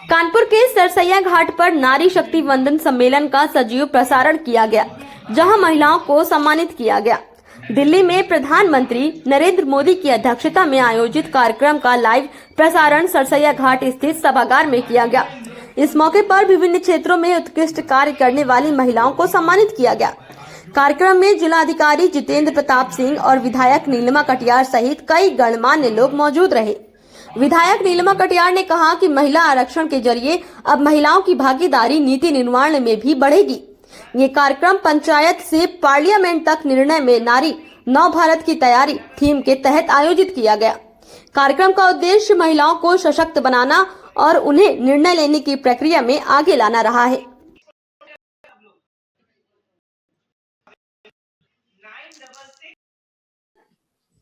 कानपुर के सरसैया घाट पर नारी शक्ति वंदन सम्मेलन का सजीव प्रसारण किया गया, जहां महिलाओं को सम्मानित किया गया। दिल्ली में प्रधानमंत्री नरेंद्र मोदी की अध्यक्षता में आयोजित कार्यक्रम का लाइव प्रसारण सरसैया घाट स्थित सभागार में किया गया। इस मौके पर विभिन्न क्षेत्रों में उत्कृष्ट कार्य करने वाली महिलाओं को सम्मानित किया गया। कार्यक्रम में जिलाधिकारी जितेंद्र प्रताप सिंह और विधायक नीलिमा कटियार सहित कई गणमान्य लोग मौजूद रहे। विधायक नीलिमा कटियार ने कहा कि महिला आरक्षण के जरिए अब महिलाओं की भागीदारी नीति निर्माण में भी बढ़ेगी। ये कार्यक्रम पंचायत से पार्लियामेंट तक निर्णय में नारी नव भारत की तैयारी थीम के तहत आयोजित किया गया। कार्यक्रम का उद्देश्य महिलाओं को सशक्त बनाना और उन्हें निर्णय लेने की प्रक्रिया में आगे लाना रहा है।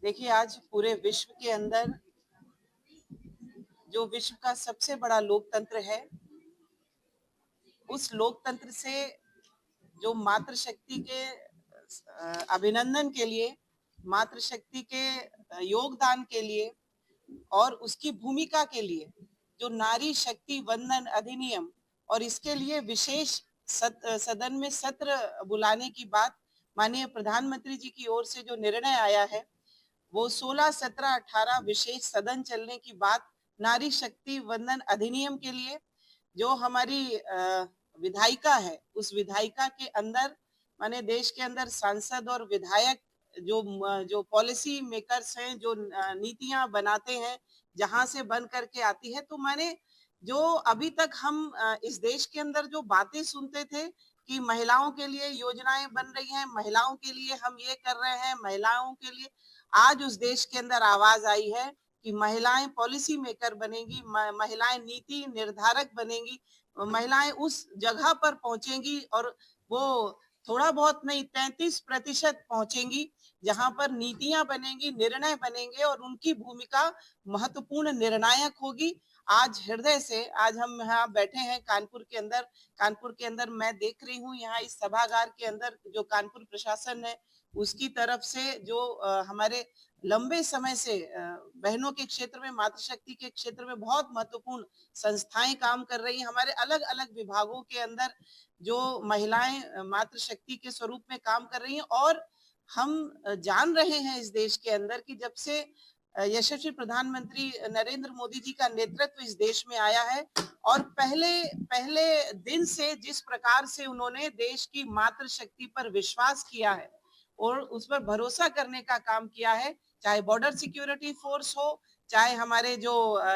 देखिए, आज पूरे विश्व के अंदर जो विश्व का सबसे बड़ा लोकतंत्र है, उस लोकतंत्र से जो मातृशक्ति के अभिनंदन के लिए, मातृशक्ति के योगदान के लिए और उसकी भूमिका के लिए जो नारी शक्ति वंदन अधिनियम और इसके लिए विशेष सदन में सत्र बुलाने की बात माननीय प्रधानमंत्री जी की ओर से जो निर्णय आया है, वो 16, 17, 18 विशेष सदन चलने की बात नारी शक्ति वंदन अधिनियम के लिए जो हमारी विधायिका है, उस विधायिका के अंदर माने देश के अंदर सांसद और विधायक जो पॉलिसी मेकर्स हैं, जो नीतियां बनाते हैं, जहां से बन करके आती है, तो माने जो अभी तक हम इस देश के अंदर जो बातें सुनते थे कि महिलाओं के लिए योजनाएं बन रही हैं, महिलाओं के लिए हम ये कर रहे हैं, महिलाओं के लिए, आज उस देश के अंदर आवाज आई है कि महिलाएं पॉलिसी मेकर बनेंगी, महिलाएं नीति निर्धारक बनेंगी, महिलाएं उस जगह पर पहुंचेंगी और वो थोड़ा बहुत नहीं 33% पहुंचेंगी जहां पर नीतियां बनेंगी, निर्णय बनेंगे और उनकी भूमिका महत्वपूर्ण निर्णायक होगी। आज हृदय से आज हम यहाँ बैठे हैं कानपुर के अंदर मैं देख रही हूँ यहाँ इस सभागार के अंदर जो कानपुर प्रशासन है उसकी तरफ से जो हमारे लंबे समय से बहनों के क्षेत्र में, मातृशक्ति के क्षेत्र में बहुत महत्वपूर्ण संस्थाएं काम कर रही हैं। हमारे अलग अलग विभागों के अंदर जो महिलाएं मातृशक्ति के स्वरूप में काम कर रही हैं और हम जान रहे हैं इस देश के अंदर कि जब से यशस्वी प्रधानमंत्री नरेंद्र मोदी जी का नेतृत्व इस देश में आया है और पहले दिन से जिस प्रकार से उन्होंने देश की मातृशक्ति पर विश्वास किया है और उस पर भरोसा करने का काम किया है, चाहे बॉर्डर सिक्योरिटी फोर्स हो, चाहे हमारे जो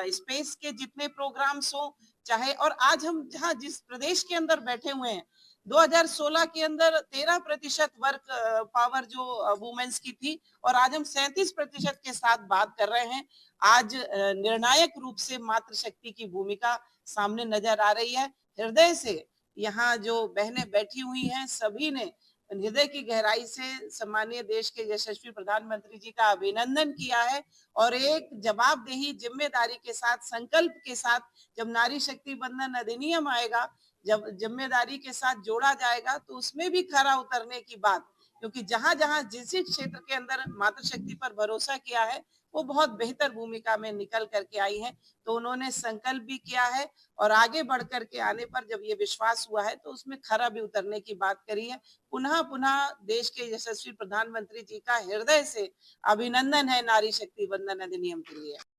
स्पेस के जितने प्रोग्राम्स हो, चाहे और आज हम जहां जिस प्रदेश के अंदर बैठे हुए हैं 2016 के अंदर 13% वर्क पावर जो वुमेन्स की थी और आज हम 37% के साथ बात कर रहे हैं। आज निर्णायक रूप से मातृशक्ति की भूमिका सामने नजर आ रही है। हृदय से यहाँ जो बहनें बैठी हुई हैं, सभी ने हृदय की गहराई से सम्मानीय देश के यशस्वी प्रधानमंत्री जी का अभिनंदन किया है और एक जवाबदेही जिम्मेदारी के साथ, संकल्प के साथ जब नारी शक्ति वंदन अधिनियम आएगा, जब जिम्मेदारी के साथ जोड़ा जाएगा तो उसमें भी खरा उतरने की बात, क्योंकि जहां जहां जिस क्षेत्र के अंदर मातृशक्ति पर भरोसा किया है वो बहुत बेहतर भूमिका में निकल करके आई है। तो उन्होंने संकल्प भी किया है और आगे बढ़ करके आने पर जब ये विश्वास हुआ है तो उसमें खरा भी उतरने की बात करी है। पुनः पुनः देश के यशस्वी प्रधानमंत्री जी का हृदय से अभिनंदन है नारी शक्ति वंदन अधिनियम के लिए।